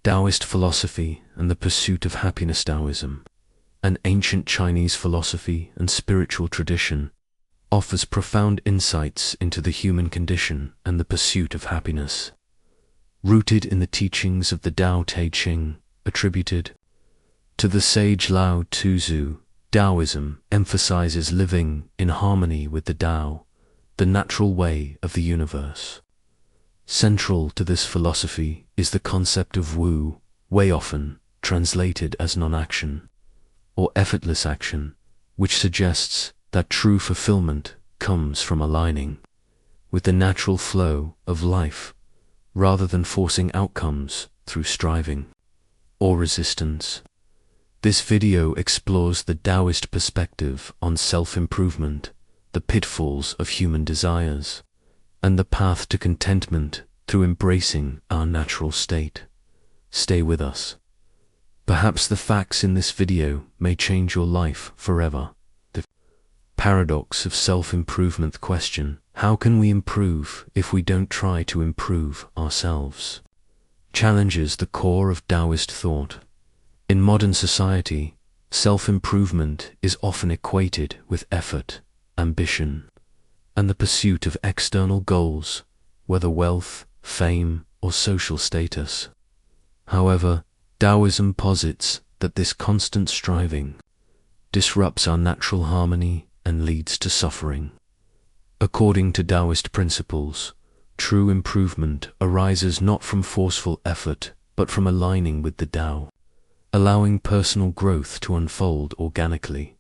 Taoist philosophy and the pursuit of happiness. Taoism, an ancient Chinese philosophy and spiritual tradition, offers profound insights into the human condition and the pursuit of happiness. Rooted in the teachings of the Tao Te Ching, attributed to the sage Lao Tzu, Taoism emphasizes living in harmony with the Tao, the natural way of the universe. Central to this philosophy is the concept of Wu, way often translated as non-action, or effortless action, which suggests that true fulfillment comes from aligning with the natural flow of life, rather than forcing outcomes through striving or resistance. This video explores the Taoist perspective on self-improvement, the pitfalls of human desires, and the path to contentment through embracing our natural state. Stay with us. Perhaps the facts in this video may change your life forever. The paradox of self-improvement question: how can we improve if we don't try to improve ourselves? Challenges the core of Taoist thought. In modern society, self-improvement is often equated with effort, ambition, and the pursuit of external goals, whether wealth, fame, or social status. However, Taoism posits that this constant striving disrupts our natural harmony and leads to suffering. According to Taoist principles, true improvement arises not from forceful effort, but from aligning with the Tao, allowing personal growth to unfold organically.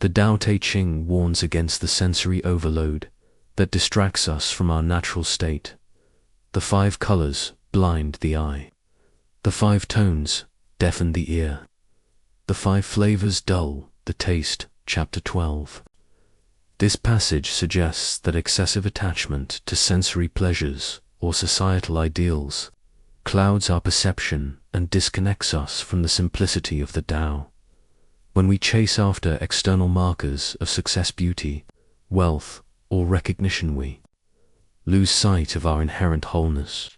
The Tao Te Ching warns against the sensory overload that distracts us from our natural state. The 5 colors blind the eye. The 5 tones deafen the ear. The 5 flavors dull the taste. Chapter 12. This passage suggests that excessive attachment to sensory pleasures or societal ideals clouds our perception and disconnects us from the simplicity of the Tao. When we chase after external markers of success, beauty, wealth, or recognition, we lose sight of our inherent wholeness.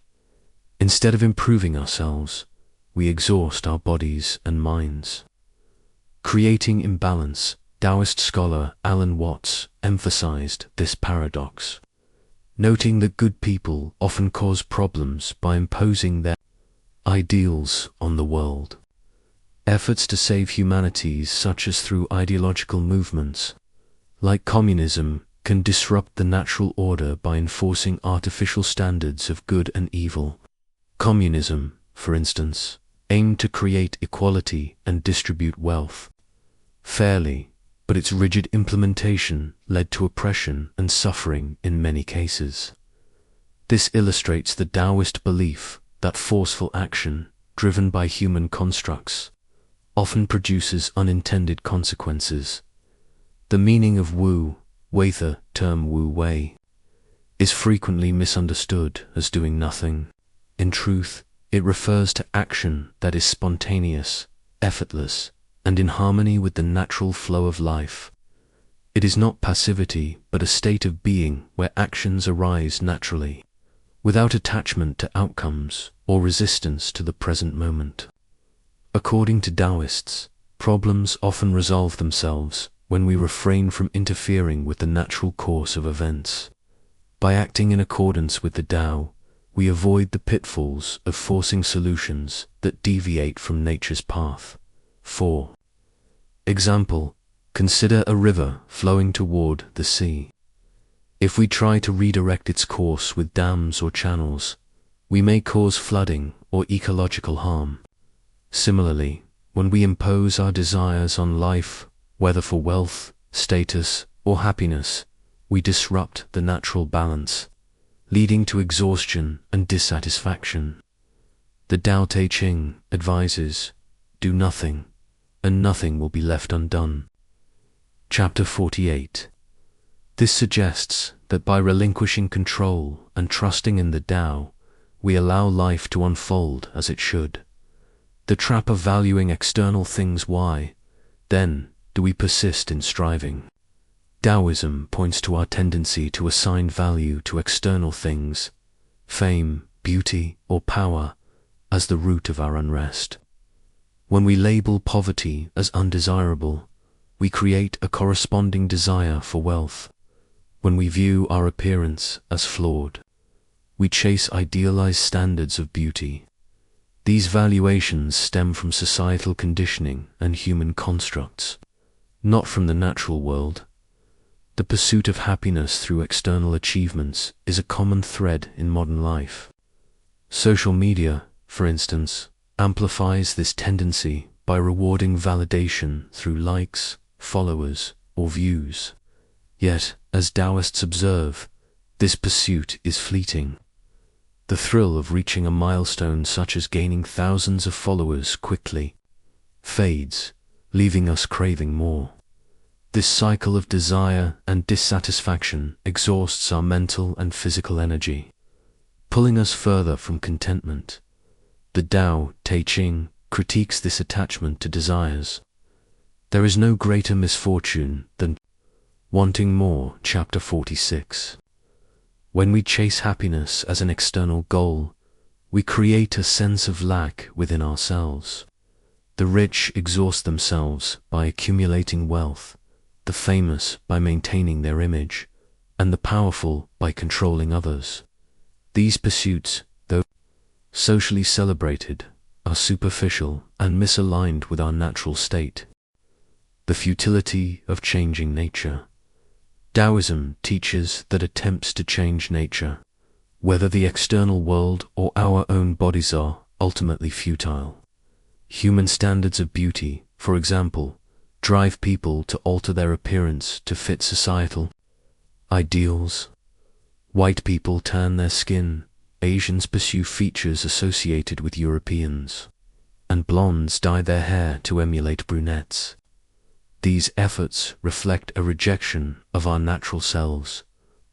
Instead of improving ourselves, we exhaust our bodies and minds, creating imbalance. Taoist scholar Alan Watts emphasized this paradox, noting that good people often cause problems by imposing their ideals on the world. Efforts to save humanity, such as through ideological movements like communism, can disrupt the natural order by enforcing artificial standards of good and evil. Communism, for instance, aimed to create equality and distribute wealth fairly, but its rigid implementation led to oppression and suffering in many cases. This illustrates the Taoist belief that forceful action, driven by human constructs, often produces unintended consequences. The meaning of Wu, Wei, the term Wu Wei, is frequently misunderstood as doing nothing. In truth, it refers to action that is spontaneous, effortless, and in harmony with the natural flow of life. It is not passivity, but a state of being where actions arise naturally, without attachment to outcomes or resistance to the present moment. According to Taoists, problems often resolve themselves when we refrain from interfering with the natural course of events. By acting in accordance with the Tao, we avoid the pitfalls of forcing solutions that deviate from nature's path. 4. Example: consider a river flowing toward the sea. If we try to redirect its course with dams or channels, we may cause flooding or ecological harm. Similarly, when we impose our desires on life, whether for wealth, status, or happiness, we disrupt the natural balance, leading to exhaustion and dissatisfaction. The Tao Te Ching advises, do nothing, and nothing will be left undone. Chapter 48. This suggests that by relinquishing control and trusting in the Tao, we allow life to unfold as it should. The trap of valuing external things. Why, then, do we persist in striving? Taoism points to our tendency to assign value to external things, fame, beauty, or power, as the root of our unrest. When we label poverty as undesirable, we create a corresponding desire for wealth. When we view our appearance as flawed, we chase idealized standards of beauty. These valuations stem from societal conditioning and human constructs, not from the natural world. The pursuit of happiness through external achievements is a common thread in modern life. Social media, for instance, amplifies this tendency by rewarding validation through likes, followers, or views. Yet, as Taoists observe, this pursuit is fleeting. The thrill of reaching a milestone such as gaining thousands of followers quickly fades, leaving us craving more. This cycle of desire and dissatisfaction exhausts our mental and physical energy, pulling us further from contentment. The Tao Te Ching critiques this attachment to desires. There is no greater misfortune than wanting more, chapter 46. When we chase happiness as an external goal, we create a sense of lack within ourselves. The rich exhaust themselves by accumulating wealth, the famous by maintaining their image, and the powerful by controlling others. These pursuits, though socially celebrated, are superficial and misaligned with our natural state. The futility of changing nature. Taoism teaches that attempts to change nature, whether the external world or our own bodies, are ultimately futile. Human standards of beauty, for example, drive people to alter their appearance to fit societal ideals. White people tan their skin, Asians pursue features associated with Europeans, and blondes dye their hair to emulate brunettes. These efforts reflect a rejection of our natural selves,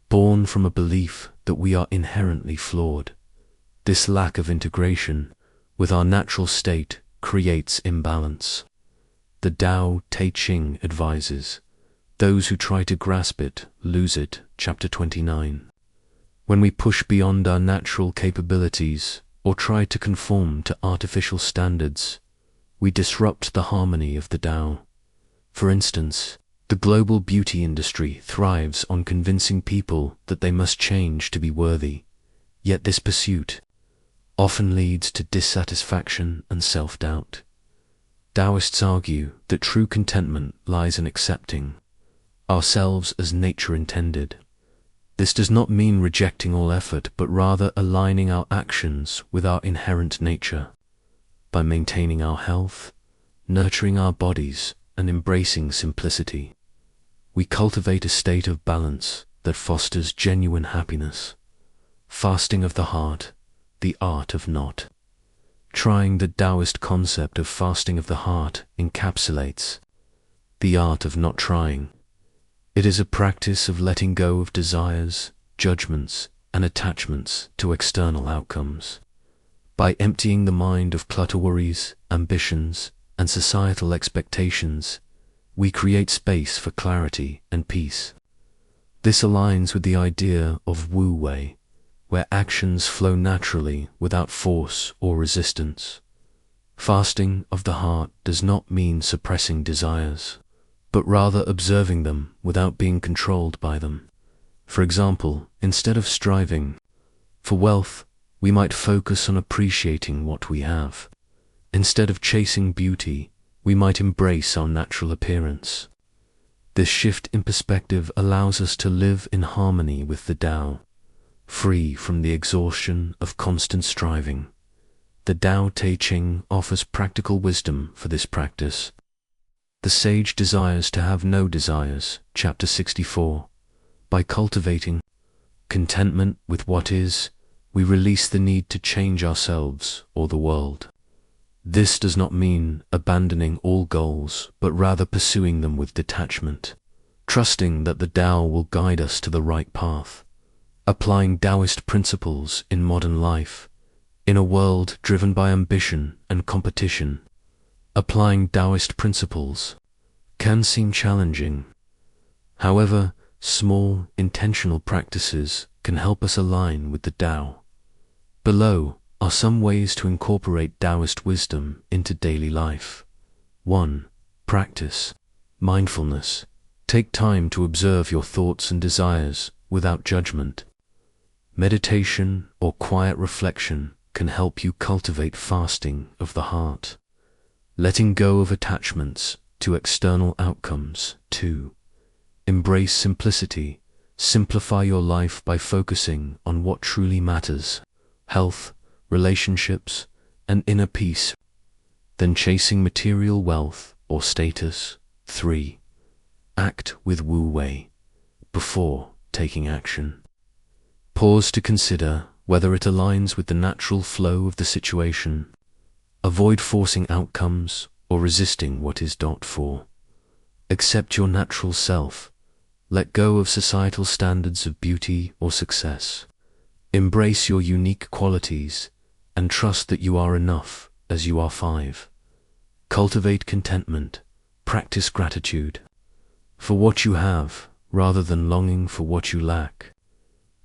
born from a belief that we are inherently flawed. This lack of integration with our natural state creates imbalance. The Tao Te Ching advises, "Those who try to grasp it lose it," chapter 29. When we push beyond our natural capabilities or try to conform to artificial standards, we disrupt the harmony of the Tao. For instance, the global beauty industry thrives on convincing people that they must change to be worthy, yet this pursuit often leads to dissatisfaction and self-doubt. Taoists argue that true contentment lies in accepting ourselves as nature intended. This does not mean rejecting all effort, but rather aligning our actions with our inherent nature. By maintaining our health, nurturing our bodies, and embracing simplicity, we cultivate a state of balance that fosters genuine happiness. Fasting of the heart, the art of not trying. The Taoist concept of fasting of the heart encapsulates the art of not trying. It is a practice of letting go of desires, judgments, and attachments to external outcomes. By emptying the mind of clutter worries, ambitions, and societal expectations, we create space for clarity and peace. This aligns with the idea of Wu Wei, where actions flow naturally without force or resistance. Fasting of the heart does not mean suppressing desires, but rather observing them without being controlled by them. For example, instead of striving for wealth, we might focus on appreciating what we have. Instead of chasing beauty, we might embrace our natural appearance. This shift in perspective allows us to live in harmony with the Tao, free from the exhaustion of constant striving. The Tao Te Ching offers practical wisdom for this practice. The sage desires to have no desires, chapter 64. By cultivating contentment with what is, we release the need to change ourselves or the world. This does not mean abandoning all goals, but rather pursuing them with detachment, trusting that the Tao will guide us to the right path. Applying Taoist principles in modern life, in a world driven by ambition and competition, applying Taoist principles can seem challenging. However, small, intentional practices can help us align with the Tao. Below, are some ways to incorporate Taoist wisdom into daily life. 1. Practice mindfulness. Take time to observe your thoughts and desires without judgment. Meditation or quiet reflection can help you cultivate fasting of the heart, letting go of attachments to external outcomes. 2. Embrace simplicity. Simplify your life by focusing on what truly matters: health, relationships, and inner peace, than chasing material wealth or status. 3. Act with wu wei. Before taking action, pause to consider whether it aligns with the natural flow of the situation. Avoid forcing outcomes or resisting what is not for. Accept your natural self. Let go of societal standards of beauty or success. Embrace your unique qualities and trust that you are enough as you are. 5. Cultivate contentment. Practice gratitude for what you have rather than longing for what you lack.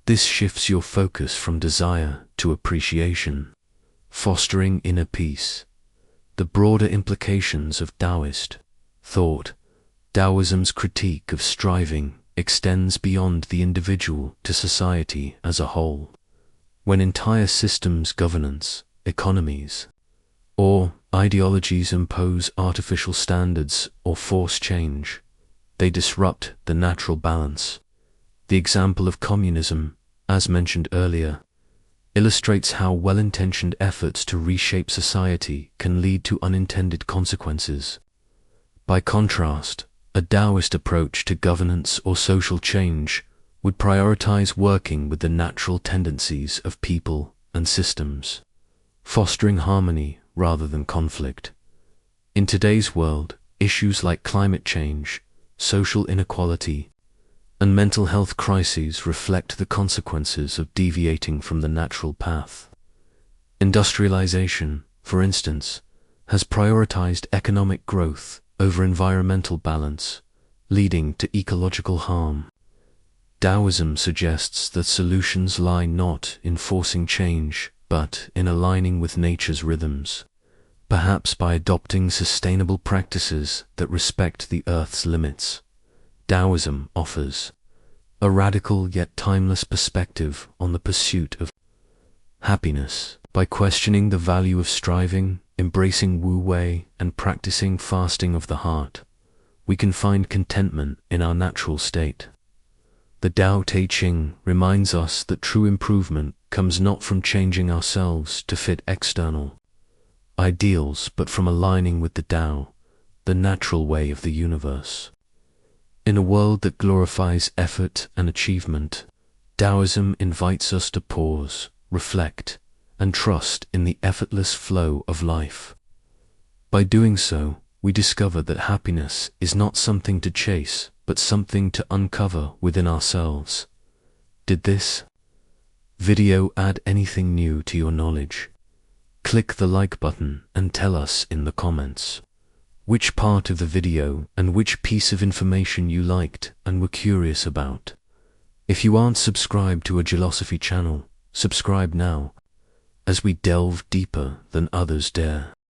This shifts your focus from desire to appreciation, fostering inner peace. The broader implications of Taoist thought. Taoism's critique of striving extends beyond the individual to society as a whole. When entire systems, governance, economies, or ideologies impose artificial standards or force change, they disrupt the natural balance. The example of communism, as mentioned earlier, illustrates how well-intentioned efforts to reshape society can lead to unintended consequences. By contrast, a Taoist approach to governance or social change would prioritize working with the natural tendencies of people and systems, fostering harmony rather than conflict. In today's world, issues like climate change, social inequality, and mental health crises reflect the consequences of deviating from the natural path. Industrialization, for instance, has prioritized economic growth over environmental balance, leading to ecological harm. Taoism suggests that solutions lie not in forcing change, but in aligning with nature's rhythms, perhaps by adopting sustainable practices that respect the Earth's limits. Taoism offers a radical yet timeless perspective on the pursuit of happiness. By questioning the value of striving, embracing wu wei, and practicing fasting of the heart, we can find contentment in our natural state. The Tao Te Ching reminds us that true improvement comes not from changing ourselves to fit external ideals, but from aligning with the Tao, the natural way of the universe. In a world that glorifies effort and achievement, Taoism invites us to pause, reflect, and trust in the effortless flow of life. By doing so, we discover that happiness is not something to chase, but something to uncover within ourselves. Did this video add anything new to your knowledge? Click the like button and tell us in the comments which part of the video and which piece of information you liked and were curious about. If you aren't subscribed to a Philosophy channel, subscribe now, as we delve deeper than others dare.